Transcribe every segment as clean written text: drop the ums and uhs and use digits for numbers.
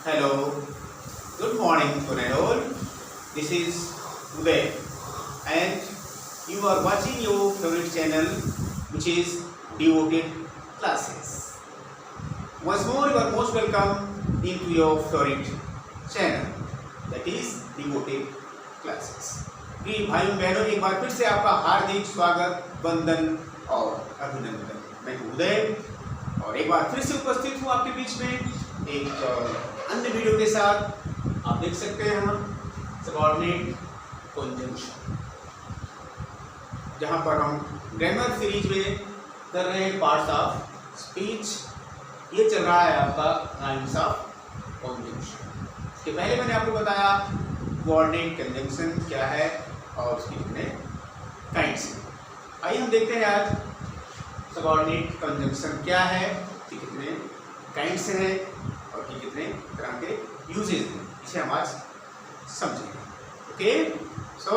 Hello, good morning to all. This is Uday and you are watching your favorite channel which is Devoted Classes. Once more you are most welcome into your favorite channel that is Devoted Classes. प्रिय भाइयों बहनों एक बार फिर से आपका हार्दिक स्वागत वंदन और अभिनंदन। मैं उदय और एक बार फिर से उपस्थित हूँ आपके बीच में एक अन्य वीडियो के साथ। आप देख सकते हैं हम सबऑर्डिनेट कंजंक्शन, जहाँ पर हम ग्रामर सीरीज में कर रहे हैं पार्ट्स ऑफ स्पीच। ये चल रहा है आपका राइम्स ऑफ कंजंक्शन। इसके पहले मैंने आपको बताया कोऑर्डिनेट कंजंक्शन क्या है और उसके कितने काइंड्स हैं। आइए हम देखते हैं आज सबऑर्डिनेट कंजंक्शन क्या है, कि कितने काइंड्स हैं और कि कितने तरह के यूजेज हैं, इसे हम आज समझेंगे। Okay, so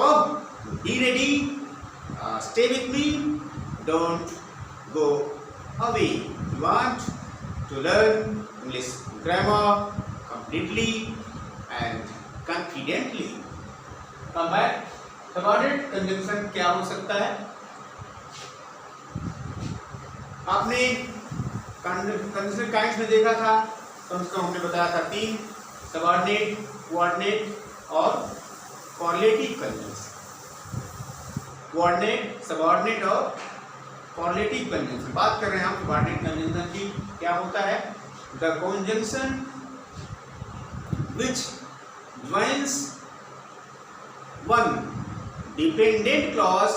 be ready, stay with me, don't go away. You want to learn English grammar completely and confidently. Come back. Subordinate conjunction क्या हो सकता है? आपने कंजंक्शन काइंड्स में देखा था, कम से कम हमने बताया था 3: सबऑर्डिनेट, कोऑर्डिनेट और कॉर्लेटिव कंजंक्शन। कोऑर्डिनेट, सबऑर्डिनेट और कॉर्लेटिव कंजंक्शन बात कर रहे हैं हम सबऑर्डिनेट कंजंक्शन की। क्या होता है? The conjunction which joins one dependent clause,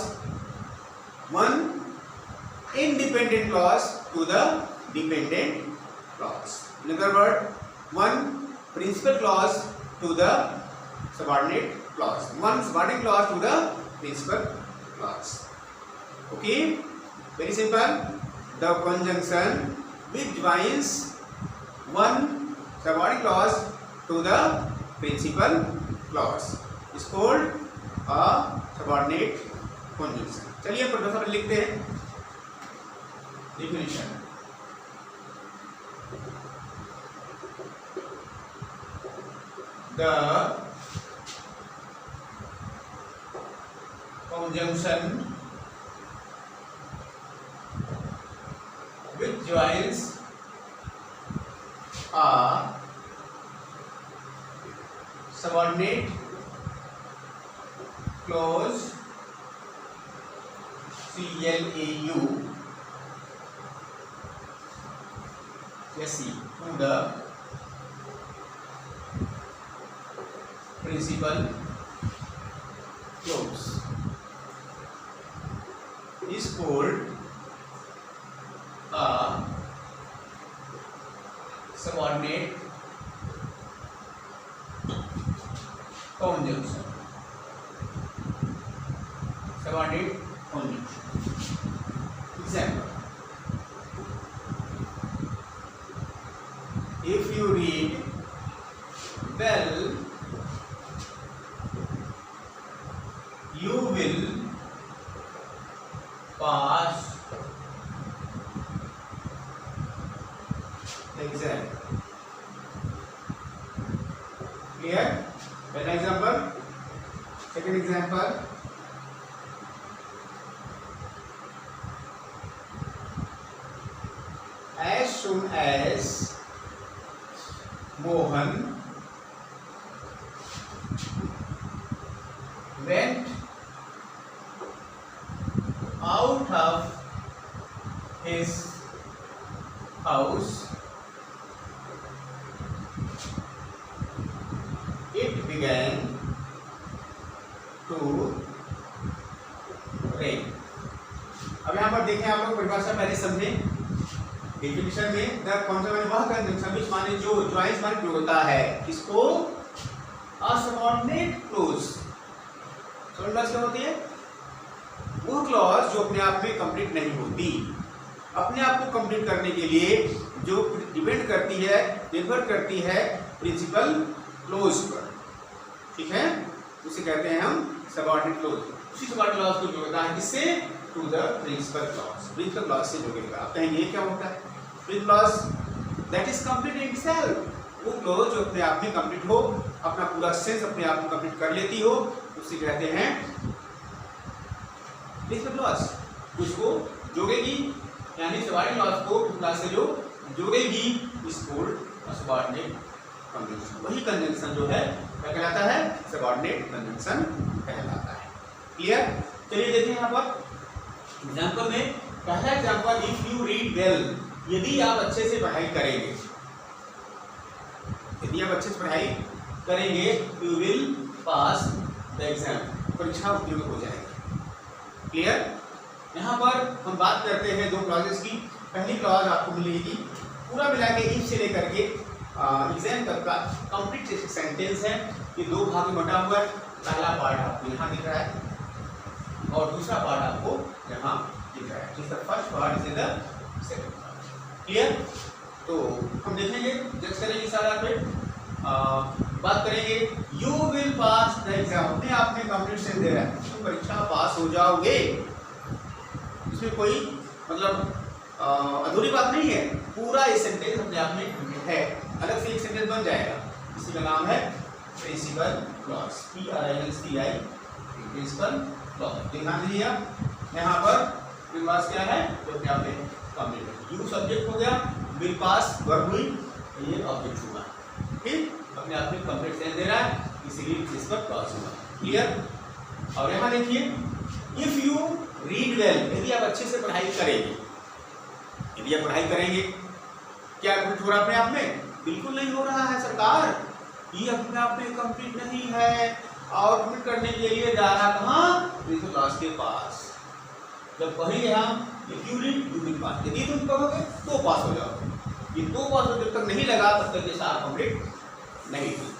one independent clause to the dependent clause. In other words, one principal clause to the subordinate clause, one subordinate clause to the principal clause. Okay, very simple. The conjunction which joins one subordinate clause to the principal clause is called a subordinate conjunction. चलिए professor लिखते हैं definition. The conjunction which joins a subordinate clause CLAU to the principal clause is called a subordinate conjunction. Subordinate conjunction. Example: if you read well, you will pass the exam. Clear? First example. Second example: as soon as Mohan went out of his house, it began to rain. अब यहाँ पर देखें आप लोग परिभाषा पहले समझें। Definition में द कौन सा वह कंजंक्शन विच माने जो ज्वाइंस माने प्रयोग होता है किसको? असबऑर्डिनेट क्लॉज। सबऑर्डिनेट क्लॉज क्या होती है? वो क्लॉज जो अपने आप में कंप्लीट नहीं होती, अपने आप को कंप्लीट करने के लिए जो डिपेंड करती है, निर्भर करती है प्रिंसिपल क्लॉज पर। ठीक है, उसे कहते हैं हम सबऑर्डिनेट क्लॉज। उसी सबऑर्डिनेट क्लॉज को जोड़ता है किससे? To the principal clause. Principal clause से जोड़ेगा। आप कहेंगे ये क्या होता है? Principal clause that is complete in itself. वो क्लॉज जो अपने आप में कंप्लीट हो, अपना पूरा सेंस अपने आप में कंप्लीट कर लेती हो, उसे कहते हैं डिस्कल क्लॉज। उसको जोड़ेगी, यानी सबऑर्डिनेट क्लॉज को क्लॉज से जो जोड़ेगी इसको सबऑर्डिनेट कंजंक्शन। वही कंजंक्शन जो है क्या कहलाता है? सबऑर्डिनेट कंजंक्शन कहलाता है। क्लियर? चलिए देखें यहाँ पर एग्जाम्पल में। पहला example, if you read well, यदि आप अच्छे से पढ़ाई करेंगे, यदि आप अच्छे से पढ़ाई करेंगे, you will pass the exam, परीक्षा उत्तीर्ण हो जाएगी। क्लियर? यहाँ पर हम बात करते हैं दो क्लॉजेस की। पहली क्लॉज आपको मिलेगी पूरा मिला के इफ से लेकर के एग्जाम तक का कंप्लीट सेंटेंस है। ये दो भाग में बटा हुआ है। पहला पार्ट आपको यहाँ दिख रहा है और दूसरा पार्ट आपको यहाँ दिख रहा है। This the first part, is the second part. Clear? तो हम देखेंगे, जज करेंगे सारा पे, बात करेंगे। You will pass the exam, अपने आप में कंप्लीट सेंस दे रहा है, तुम परीक्षा पास हो जाओगे। इसमें कोई मतलब अधूरी बात नहीं है, पूरा ये सेंटेंस अपने आप में है, अलग से एक सेंटेंस बन जाएगा। इसी का नाम है principal clause, PRINCI, principal clause. ध्यान दीजिए आप, यहाँ पर क्लॉज क्या है तो अपने आप में कंप्लीट है। यू सब्जेक्ट हो गया, विल पास वर्ब हुई, ये ऑब्जेक्ट हुआ। ठीक, अपने आप में कंप्लीट सेंस दे रहा है, इसीलिए प्रिंसिपल क्लॉज हुआ। क्लियर? और यहाँ देखिए, इफ यू रीड वेल, यदि आप अच्छे से पढ़ाई करेंगे, यदि आप पढ़ाई करेंगे, क्या कंप्लीट हो रहा है अपने आप में? बिल्कुल नहीं हो रहा है सरकार, ये अपने आप में कंप्लीट नहीं है। और कंप्लीट करने के लिए जा रहा कहाँ? प्रिंसिपल क्लॉज के पास। जब कहेंगे हम if you read you will पास, यदि तुम पढ़ोगे तो पास हो जाओगे। ये दो पास जब तक नहीं लगा तब तक ये सारा कंप्लीट नहीं थी।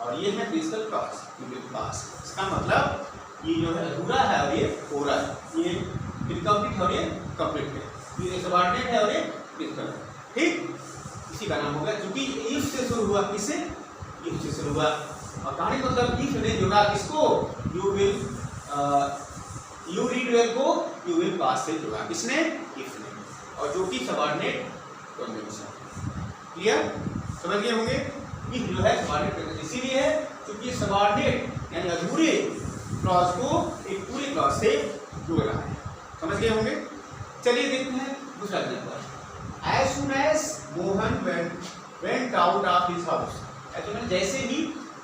और ये है principal clause, you will pass. इसका मतलब ये जो है अधूरा है और ये हो रहा है, ये इनकम्प्लीट और ये कंप्लीट है, ये सबऑर्डिनेट है और ये प्रिंसिपल है। ठीक, इसी का नाम हो गया, क्योंकि इफ से शुरू हुआ, किससे? इफ से शुरू हुआ। और कहानी मतलब इफ ने जुड़ा किसको? You will, you read well को यू विल पास से जुड़ा, किसने? इफ ने, और जो कि सबऑर्डिनेट कंजंक्शन। क्लियर? समझ गए होंगे? इफ जो है सबऑर्डिनेट कंजंक्शन इसीलिए है क्योंकि सबऑर्डिनेट यानी अधूरे क्लॉज को एक पूरे क्लॉज से जोड़ रहा है। समझ गए होंगे? चलिए देखते हैं दूसरा example. As soon as Mohan went out of his house, जैसे ही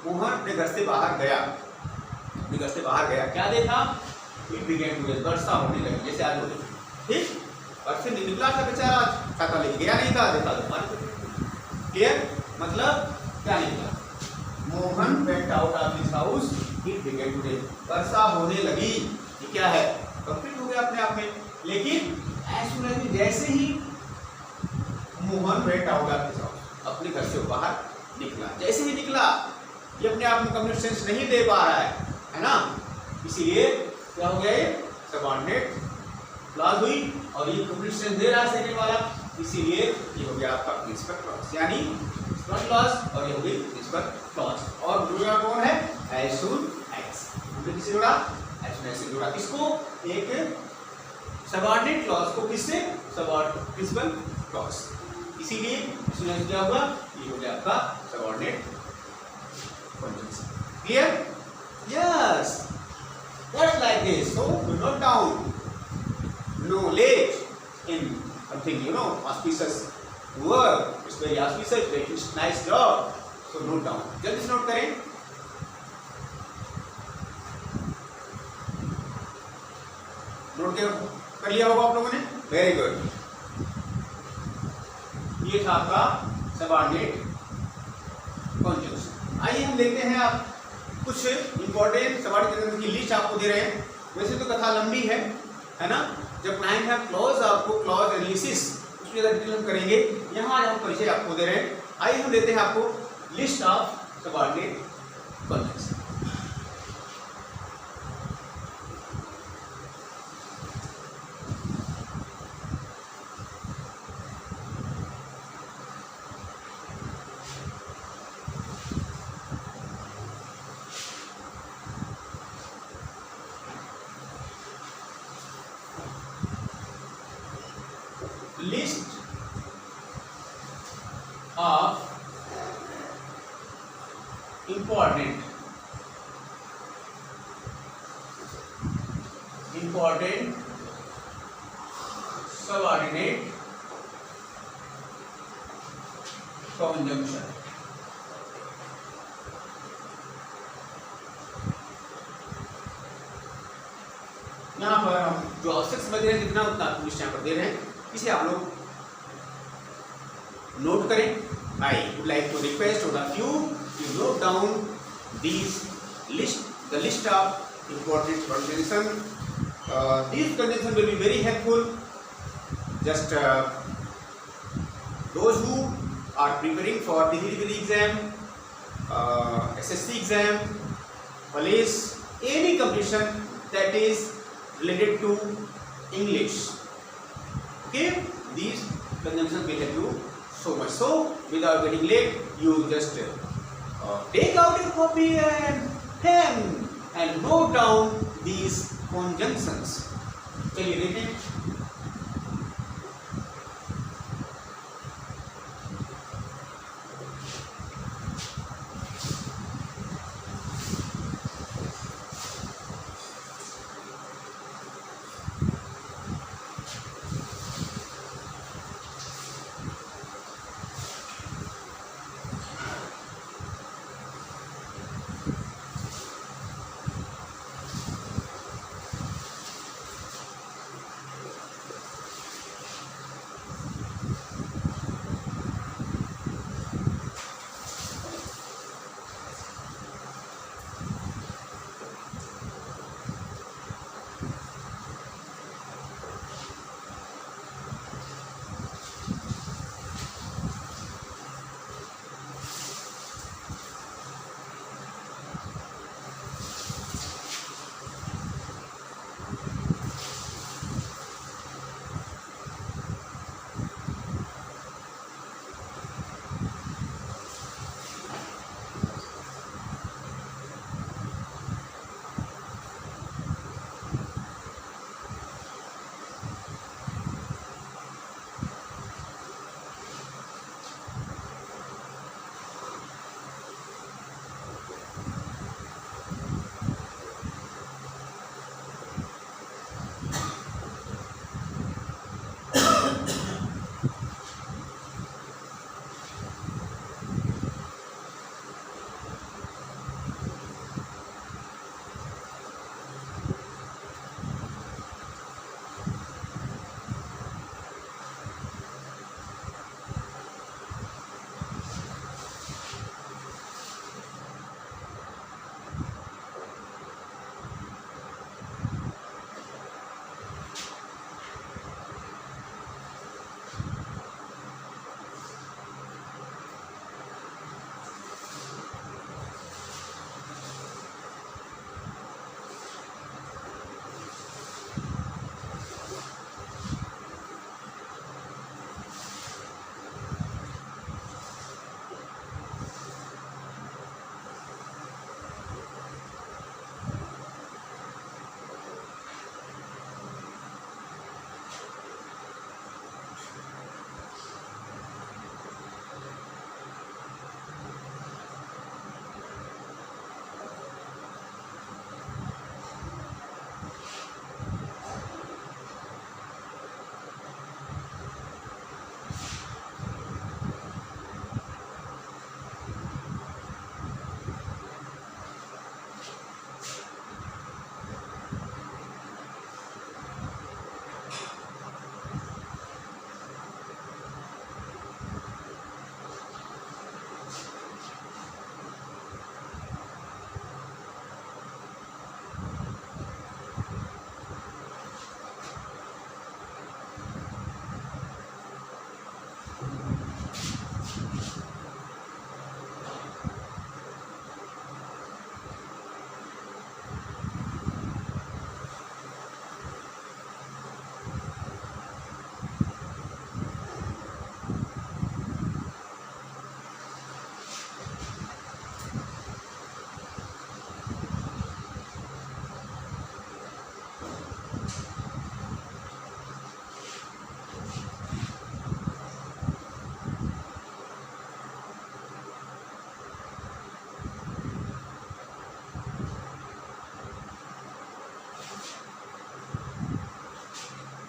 मोहन अपने घर से बाहर गया, अपने घर से बाहर गया, क्या देखा? It began to rain, वर्षा होने लगी, जैसे आज हो रही। ठीक, घर से निकला था बेचारा, छाता लेके गया नहीं था, देखा तो पानी। क्लियर? मतलब क्या निकला? Mohan went out of his house, it began to rain, वर्षा होने लगी। ये क्या है? कंप्लीट हो गया अपने आप में। लेकिन as soon as, जैसे ही Mohan went out of his house, अपने घर से बाहर निकला, जैसे ही निकला, ये अपने आप में कंप्लीट सेंस नहीं दे पा रहा है ना? इसीलिए क्या हो गया? ये सबऑर्डिनेट क्लॉज हुई और ये कंप्लीट सेंस दे रहा है सेकंड वाला, इसीलिए ये हो गया आपका प्रिंसिपल क्लॉज, यानी प्रिंसिपल क्लॉज और ये हो गई प्रिंसिपल क्लॉज। और जुड़ा कौन है? as soon as, हमने किसे जोड़ा? as soon as से जोड़ा, किसको? एक सबऑर्डिनेट क्लॉज को, किससे? Subordinate principal clause. इसीलिए इसमें क्या हुआ? ये हो गया आपका subordinate conjunction. Clear? Yes, that's like this. So note down knowledge in something, auspicious work, it's very auspicious, very nice job, so note down, जल्दी से नोट करें। नोट कर लिया होगा आप लोगों ने? Very good. ये था आपका सबऑर्डिनेट कंजंक्शन। आइए हम देखते हैं, आप कुछ इंपॉर्टेंट सबऑर्डिनेट कंजंक्शन की लिस्ट आपको दे रहे हैं। वैसे तो कथा लंबी है ना? जब पढ़ाएंगे हम क्लॉज, आपको क्लॉज एनालिसिस, उसमें ज़्यादा डिटेल हम करेंगे। यहाँ आज हम परिचय आपको दे रहे हैं। आइए हम देते हैं आपको list of subordinate conjunction. list of important subordinate conjunction. यहाँ पर हम जो आवश्यक समझ रहे हैं कितना उतना इस टाइम पर दे रहे हैं, इसे आप लोग नोट करें. I would like to request all of you to note down the list of important conjunction. These conjunction will be very helpful. Just those who are preparing for degree exam, SSC exam, police, any competition that is related to English. Okay, these conjunctions will help you so much. So without getting late, you just take out your copy and pen and note down these conjunctions. चलिए देखें.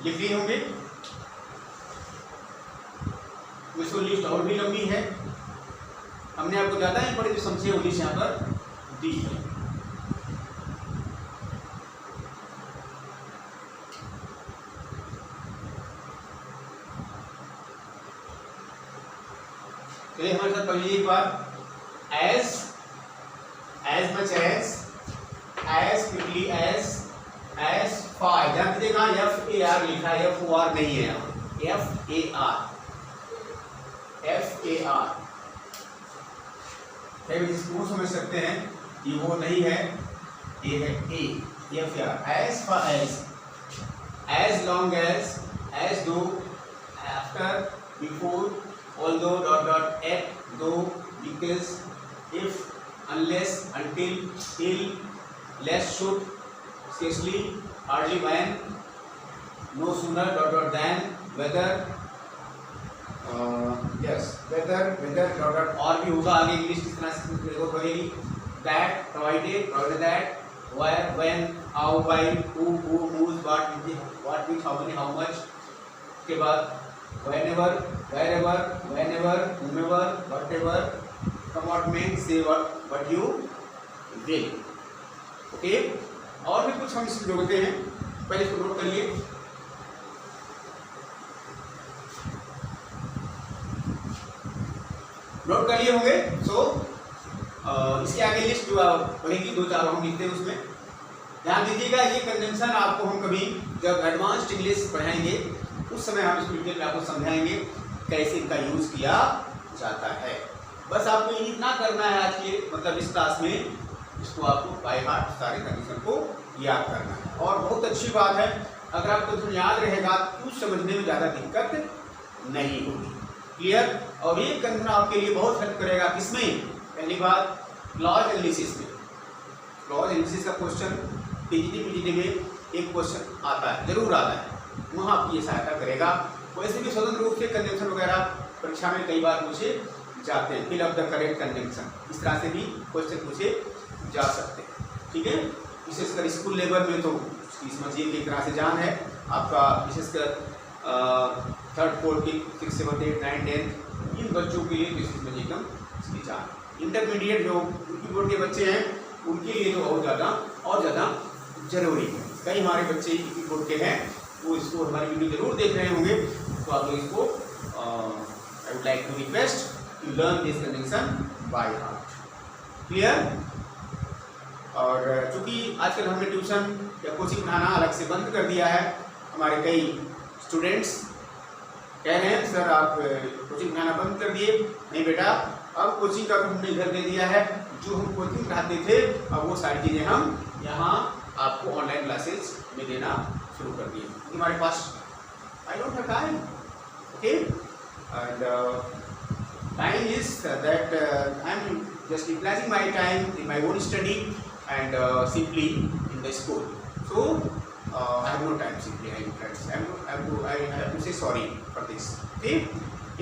लिख लिए होंगे। इसको list और भी लंबी है, हमने आपको ज्यादा ही बड़ी जो समझे वो लिस्ट यहाँ पर दी है। चलिए हमारे साथ पढ़िए एक बार। As much as quickly as far. ध्यान दीजिएगा FAR लिखा है, FOR नहीं है, FAR। इसको समझ सकते हैं, ये वो नहीं है, ये है FAR। as long as though, after, before, although, at, though, because, if, unless, until, till, less, should, scarcely, hardly, when, no sooner, than, whether, yes, whether, और भी होगा आगे इंग्लिश किस तरह से देखो करेगी। that, provided that, where, when, how, why, who, whose, what, which, how many, how much। के बाद whenever, wherever, whenever, whomever, whatever, come what means, say what you will। Okay, और भी कुछ हम इसमें जोड़ते हैं, पहले इसको नोट करिए। नोट कर लिए होंगे। इसके आगे लिस्ट जो पढ़ेगी, 2-4 हम लिखते हैं उसमें। ध्यान दीजिएगा, ये कंजंक्शन आपको हम कभी जब एडवांस्ड इंग्लिश पढ़ाएंगे उस समय हम इसको डिटेल में आपको समझाएंगे कैसे इनका यूज किया जाता है। बस आपको इतना करना है आज के मतलब इस क्लास में, इसको आपको बाय हार्ट सारे कंजंक्शन को याद करना है। और बहुत अच्छी बात है, अगर आपको याद रहेगा कुछ समझने में ज़्यादा दिक्कत नहीं होगी। क्लियर। और ये कंजंक्शन आपके लिए बहुत हेल्प करेगा किसमें, पहली बात क्लॉज एनालिसिस में। क्लॉज एनालिसिस का क्वेश्चन पीजीटी में एक क्वेश्चन आता है, जरूर आता है, वहाँ आपकी ये सहायता करेगा। वैसे भी स्वतंत्र रूप से कंजंक्शन वगैरह परीक्षा में कई बार पूछे जाते हैं, fill up the correct conjunction, इस तरह से भी क्वेश्चन पूछे जा सकते हैं। ठीक है, विशेषकर स्कूल लेवल में तो समझिए कि एक तरह से जान है आपका, विशेषकर 3rd 4th 6th 7th 8th 9th 10th इन बच्चों के लिए इसमें एकदम इसकी जान। इंटरमीडिएट जो यूपी बोर्ड के बच्चे हैं उनके लिए तो बहुत ज़्यादा और ज़्यादा जरूरी है। कई हमारे बच्चे यूपी बोर्ड के हैं, वो इसको हमारी वीडियो जरूर देख रहे होंगे, तो आप लोग इसको I would like to request to learn this conjunction by heart. Clear. और चूँकि आजकल हमने ट्यूशन या कोचिंग पढ़ाना अलग से बंद कर दिया है, हमारे कई स्टूडेंट्स कह रहे हैं सर आप कोचिंग पढ़ाना बंद कर दिए। नहीं बेटा, अब कोचिंग का हमने इधर दे दिया है, जो हम कोचिंग पढ़ाते थे अब वो सारी चीज़ें हम यहाँ आपको ऑनलाइन क्लासेस में देना शुरू कर दिए। हमारे पास I don't have time, okay, and time is that I am just utilizing my time in my own study and simply in the school, so I have no time simply. I have to say sorry for this. Okay.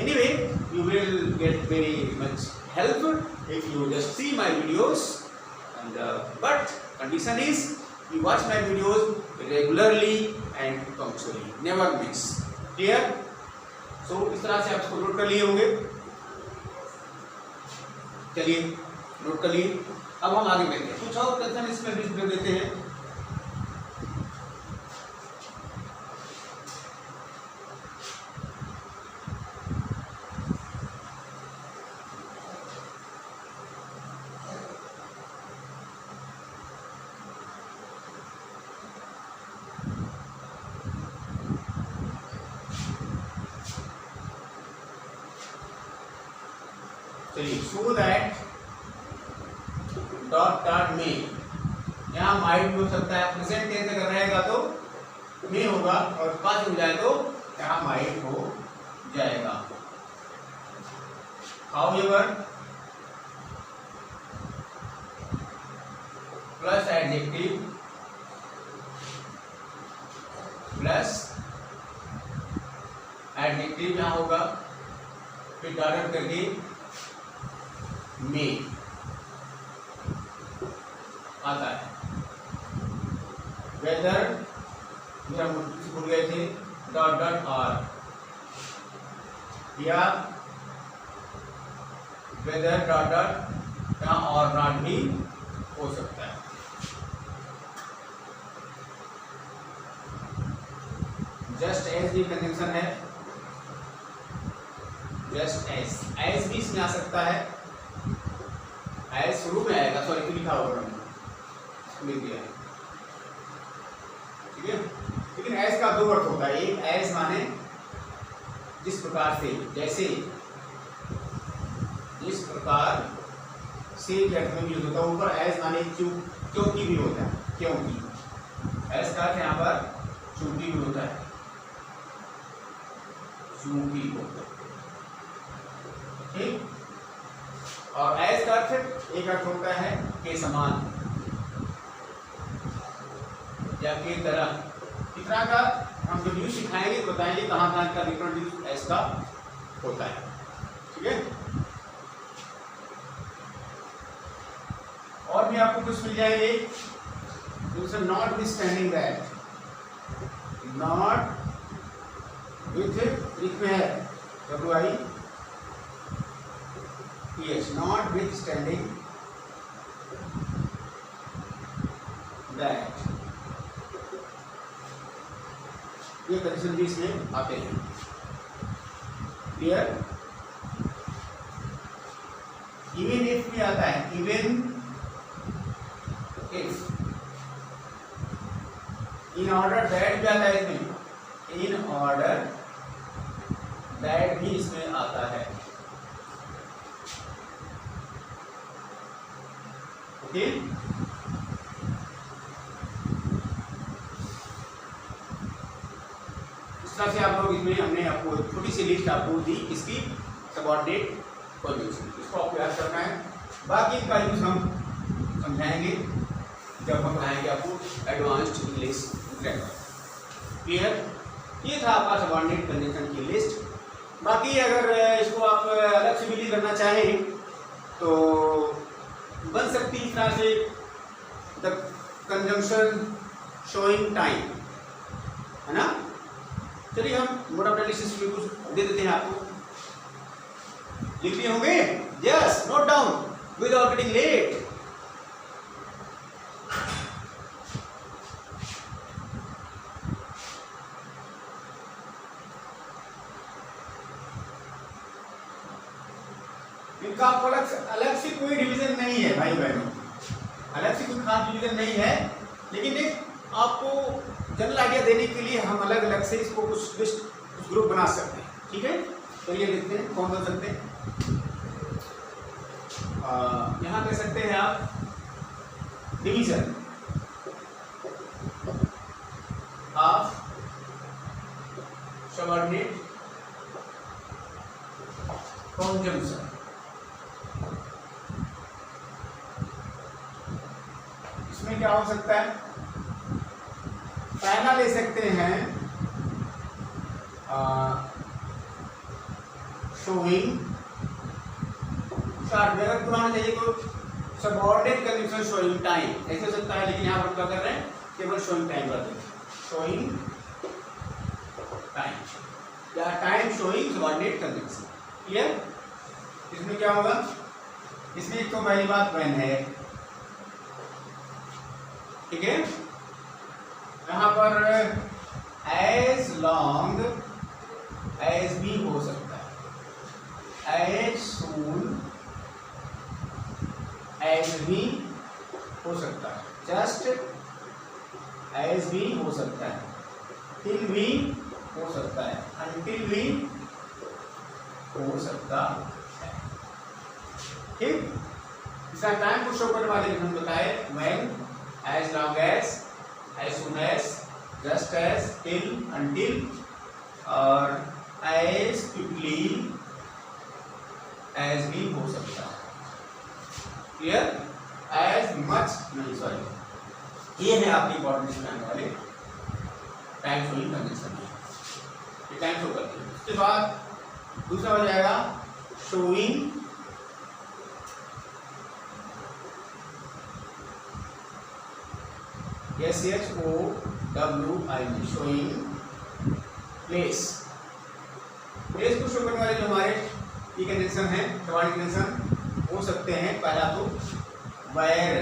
Anyway, you will get very much help if you just see my videos. And but condition is you watch my videos regularly and punctually. Never miss. Clear? So इस तरह से आप इसको note कर लिए होंगे। चलिए note कर लिए। अब हम आगे बढ़ते हैं। कुछ और क्वेश्चन इसमें भी कर देते हैं। सो दैट डॉट में यहाँ माइट हो सकता है, प्रेजेंट टेंस अगर रहेगा तो में होगा और पास हो जाए तो यहाँ माइट हो जाएगा। हाउएवर प्लस एडजेक्टिव यहाँ होगा, फिर डॉट करके में आता है। वेदर भूल गए थे, वेदर डॉट डॉट यहाँ और नॉट भी हो सकता है। जस्ट एज भी कंजंक्शन है, जस्ट एज भी इसमें आ सकता है, एज शुरू में आएगा, सॉरी तो लिखा होगा मैंने लिख दिया, ठीक है। लेकिन एज का दो अर्थ होता है, एक एज माने जिस प्रकार से, जैसे जिस प्रकार से के अर्थ में भी यूज होता है, ऊपर एज माने क्योंकि भी होता है, क्योंकि एज का यहाँ पर चूंकि भी होता है, चूंकि होता है, ठीक। और एज का अर्थ एक अर्थ होता है के समान या के तरह, इतना का हम जब यूज सिखाएंगे तो बताएंगे कहाँ कहाँ का डिफरेंट यूज एज का होता है, ठीक है। और भी आपको कुछ मिल जाएंगे, दूसरा not with standing that, not with में है WITH, not with standing that, ये कंडीशन भी इसमें आते हैं, क्लियर। इवन इफ भी आता है, even if, in order that भी आता है इसमें, इन ऑर्डर दैट भी इसमें आता है, ओके। इस तरह से आप लोग इसमें हमने आपको छोटी सी लिस्ट आपको दी इसकी सबऑर्डिनेट कंजंक्शन, इसको आपको याद करना है। बाकी का यूज हम समझाएंगे जब हम पढ़ाएंगे आपको एडवांस्ड इंग्लिश ग्रामर, क्लियर। ये था आपका सबऑर्डिनेट कंजंक्शन की लिस्ट। बाकी अगर इसको आप अलग से भी करना चाहें तो बन सकती है इस तरह से, द कंजंक्शन शोइंग टाइम, है ना। चलिए हम मोड ऑफ एनालिसिस में कुछ दे देते हैं आपको, लिख लिए होंगे, yes, note down without getting late. इनका आपको अलग से कोई डिवीजन नहीं है भाई बहनों, अलग से कोई खास डिवीजन नहीं है, लेकिन एक आपको जनरल आइडिया देने के लिए हम अलग अलग से इसको कुछ लिस्ट, कुछ ग्रुप बना सकते हैं, ठीक है। चलिए देखते हैं कौन बन सकते हैं। यहाँ कह सकते हैं आप डिवीजन ऑफ सबऑर्डिनेट कंजंक्शन। इसमें क्या हो सकता है, पहला ले सकते हैं शोइंग शॉर्ट में, अगर पुराना चाहिए तो सबऑर्डिनेट कंजंक्शन शोइंग टाइम ऐसे हो सकता है, लेकिन यहाँ पर क्या कर रहे हैं, केवल शोइंग टाइम कर दें, शोइंग टाइम या time showing subordinate conjunction, clear. इसमें क्या होगा, इसमें एक तो पहली बात व्हेन है, ठीक है। यहाँ पर एज लॉन्ग एज भी हो सकता है, एज सून एज भी हो सकता है, जस्ट एज भी हो सकता है, टिल भी हो सकता है, अनटिल भी हो सकता है, ठीक। इसका टाइम को शो करने वाले हम बताए, when, as long as soon as, just as, till, until, और as quickly as भी हो सकता है, क्लियर। as much नहीं, सॉरी, ये है आपकी इंपॉर्टेंट में आने वाले टाइम शोइंग कंजंक्शन, ये टाइम शो करते हैं। उसके बाद दूसरा हो जाएगा showing SHOWING, showing place. Place को शो करने वाले जो हमारे ये कंजंक्शन है, सवाल कंजंक्शन हो सकते हैं। पहला तो where,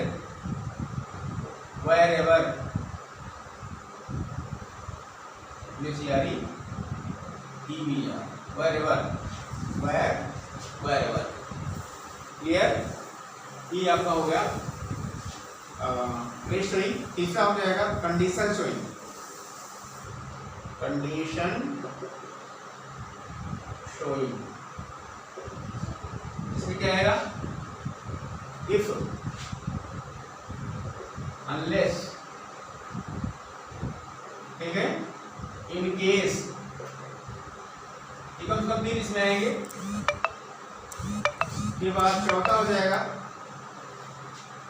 wherever, wherever, wherever. Clear? ये आपका हो गया प्लेस शोइंग। तीसरा हो जाएगा कंडीशन शोइंग। कंडीशन शोइंग इसमें क्या आएगा? इफ, अनलेस, ठीक है, इन केस, कम से कम 3 इसमें आएंगे। के बाद चौथा हो जाएगा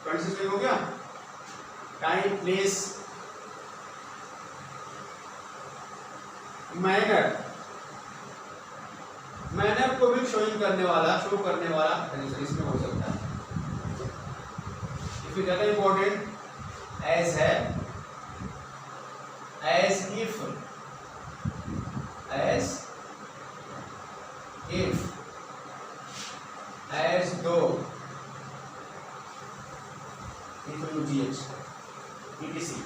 कंडीशन हो गया टाइम, प्लेस, मैनर। मैनर को भी शोइंग करने वाला, शो करने वाला कंडीशन इसमें हो सकता है। इसमें ज्यादा इंपॉर्टेंट एज है, as if, as if, as though, etc।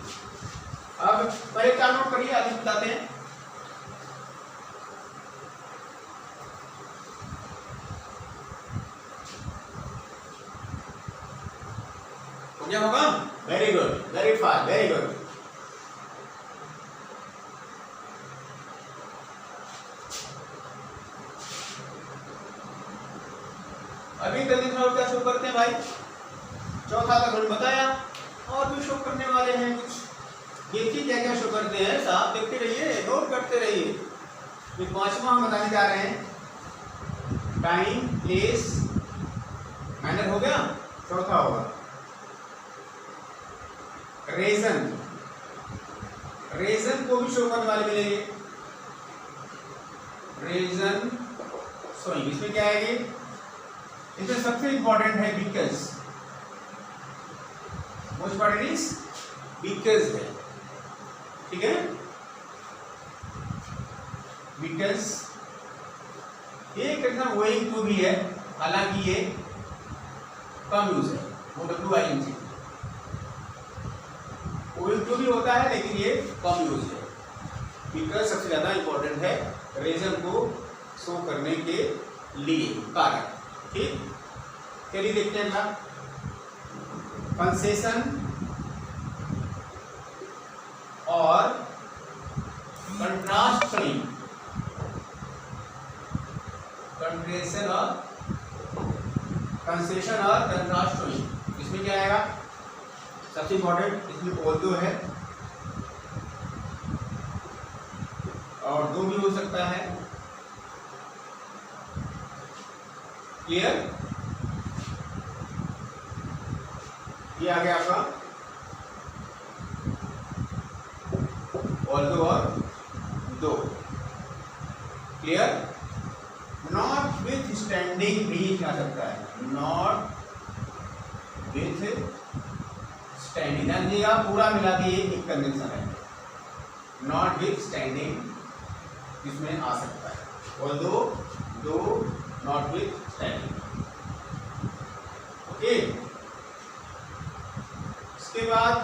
अब पहले 4 नोट करिए, आगे बताते हैं। हो गया होगा? Very good, very fine, very good. अभी कंडीशन और क्या शो करते हैं भाई? चौथा का हमने बताया, और भी शो करने वाले हैं कुछ। देखिए क्या क्या शो करते हैं, साहब देखते रहिए, नोट करते रहिए। ये 5वां हम बताने जा रहे हैं। टाइम, प्लेस, मैनर हो गया। चौथा होगा रीजन। रीजन को भी शो करने वाले मिलेंगे। रीजन शोइंग इसमें क्या आएगी? इसमें सबसे इंपॉर्टेंट है because. Most important is because है, ठीक है। बिकॉज ये कितना गोइंग टू भी है, हालांकि ये कम यूज है, वो WING। गोइंग टू भी होता है लेकिन ये कम यूज है। बिकॉज सबसे ज्यादा इंपॉर्टेंट है रीजन को शो करने के लिए, कारण, ठीक। चलिए देखते हैं ना। कंसेशन और कंट्रास्ट शोइंग। कंसेशन और कंट्रास्ट शोइंग इसमें क्या आएगा? सबसे इंपॉर्टेंट इसमें ऑल्दो है, और दो भी हो सकता है। क्लियर? ये आ गया आपका ऑल्दो और दो। क्लियर? नॉट विथ स्टैंडिंग भी आ सकता है। नॉट विथ स्टैंडिंग, ध्यान दीजिएगा पूरा मिला के एक कंडीशन है। नॉट विथ स्टैंडिंग इसमें आ सकता है। ऑल्दो, दो, नॉट विथ स्टैंडिंग। ओके, इसके बाद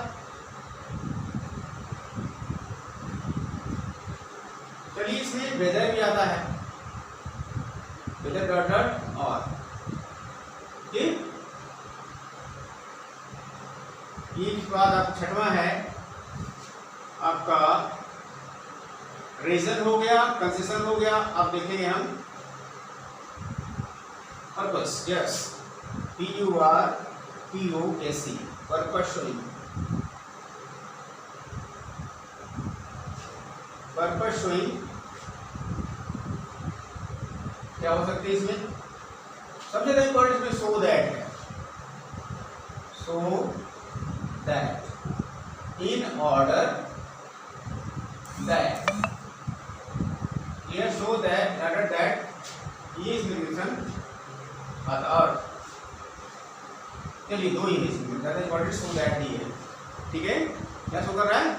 चलिए इसमें वेदर भी आता है। वेदर डॉट डॉट और, ठीक। इसके बाद आप 6वां है आपका रीजन हो गया, कंसेशन हो गया। अब देखेंगे हम purpose. Yes, PURPOSE, purpose showing. Purpose showing क्या हो सकती है इसमें? सबसे ज्यादा इंपॉर्टेंट इसमें सो दैट है। So that, in order that, so that, order that, ये इसमें और चलिए दो ही है इसमें, ज्यादा इंपॉर्टेंट सो दैट ही है, ठीक है। क्या शो कर रहा है?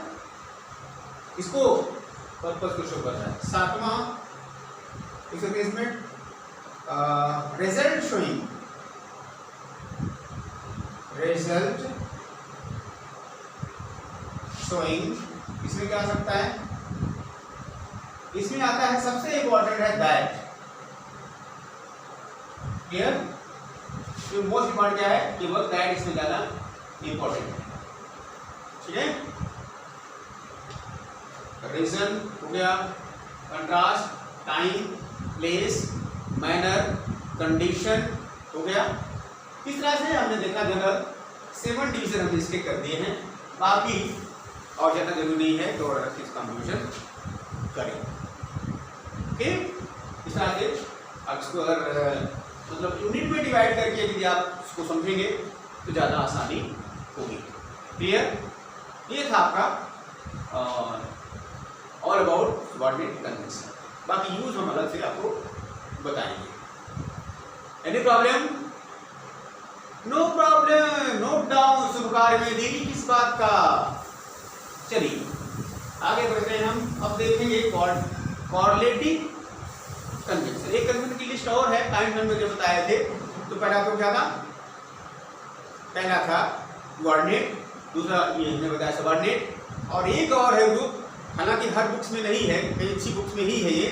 इसको पर्पस को शो कर रहा है। 7वां इसमें रिजल्ट शोइंग, रिजल्ट शोइंग, इसमें क्या आ सकता है? इसमें आता है, सबसे इंपॉर्टेंट है दैट। क्लियर? तो मोस्ट इंपॉर्टेंट क्या है? केवल दैट इसमें ज्यादा इंपॉर्टेंट है। ठीक है, रीजन हो गया, contrast, time, place, manner, condition हो गया। इस तरह से हमने देखा जगह 7 डिवीजन हमने इसके कर दिए हैं, बाकी और ज़्यादा जरूरी नहीं है तो इसका कंफ्यूजन करें। ओके, इस तरह से अब इसको अगर मतलब यूनिट में डिवाइड करके यदि आप इसको समझेंगे तो ज़्यादा आसानी होगी। क्लियर? ये था आपका ऑल अबाउट सबऑर्डिनेट कन्वेंशन। बाकी यूज हम अलग से आपको बताएंगे। Any problem? No problem, note down. शुभ कार्य में देरी किस बात का? चलिए आगे बढ़ते हैं हम। अब देखेंगे कॉर्लेटिव कन्वेंशन। एक कन्वेंशन की लिस्ट और है, टाइम में जो बताए थे। तो पहला तो क्या था? पहला था कोऑर्डिनेट, दूसरा ये हमने बताया सबऑर्डिनेट, और एक और है जो हालांकि हर बुक्स में नहीं है, कई अच्छी बुक्स में ही है ये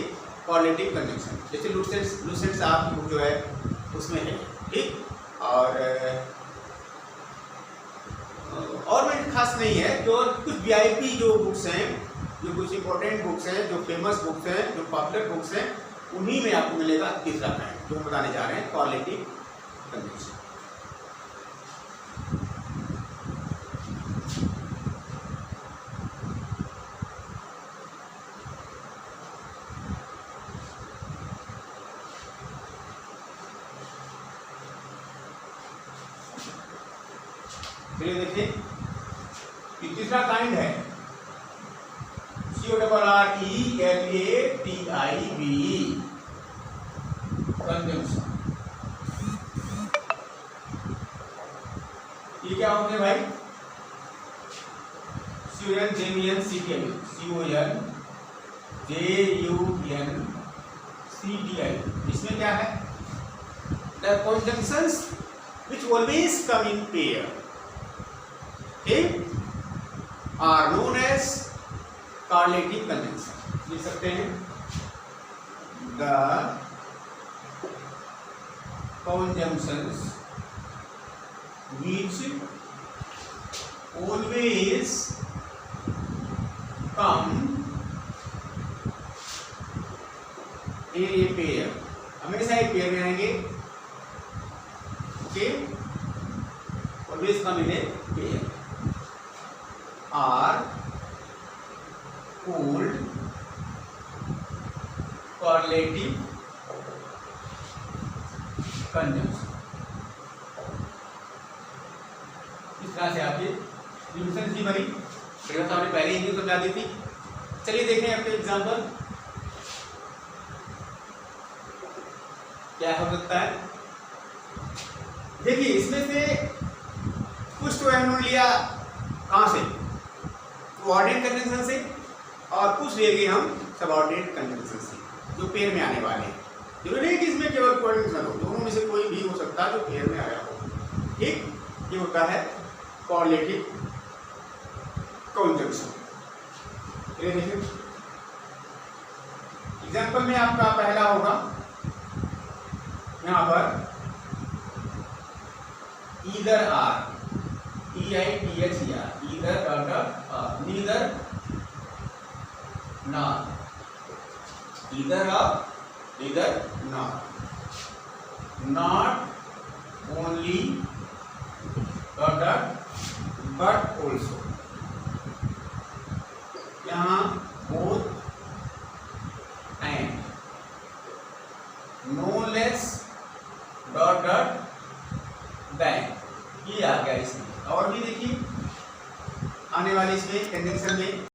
कॉर्लेटिव कन्वेंशन। जैसे लुसेंट साहब की बुक जो है उसमें है। ठीक, और में खास नहीं है, जो कुछ वीआईपी जो बुक्स हैं, जो कुछ इंपॉर्टेंट बुक्स हैं, जो फेमस बुक्स हैं, जो पॉपुलर बुक्स हैं, उन्हीं में आपको मिलेगा तीसरा पॉइंट जो हम बताने जा रहे हैं, कॉर्लेटिव कन्वेंशन। चलिए देखिए, ये तीसरा काइंड है CORRELATIV कंजंक्शन। ये क्या होते हैं भाई? CONJUNCTI। इसमें क्या है? The conjunctions which always come in pair are known as correlative conjunction। लिख सकते हैं the conjunctions which always come in a pair, हमेशा एक पेयर में आएंगे। Okay, always come in a pair are called correlative conjunction। इस तरह से आपके डिविजन की बनी, हमने पहले ही समझा दी थी। चलिए देखें आपके एग्जांपल क्या हो सकता है। देखिए, इसमें से कुछ तो हमने लिया कहाँ से? कोऑर्डिनेट कन्वेंशन से, और कुछ ले गए हम सबऑर्डिनेट कन्वेंशन से, जो पेयर में आने वाले हैं। जरूरी नहीं कि इसमें केवल कोऑर्डिनेशन हो, दोनों में से कोई भी हो सकता है जो पेयर में आया हो। ठीक, ये होता है कॉर्लेटिव कंजंक्शन। ये देखिए एग्जांपल में आपका पहला होगा यहाँ पर either or, EITHER, either neither nor, either और neither nor, not only but also. यहाँ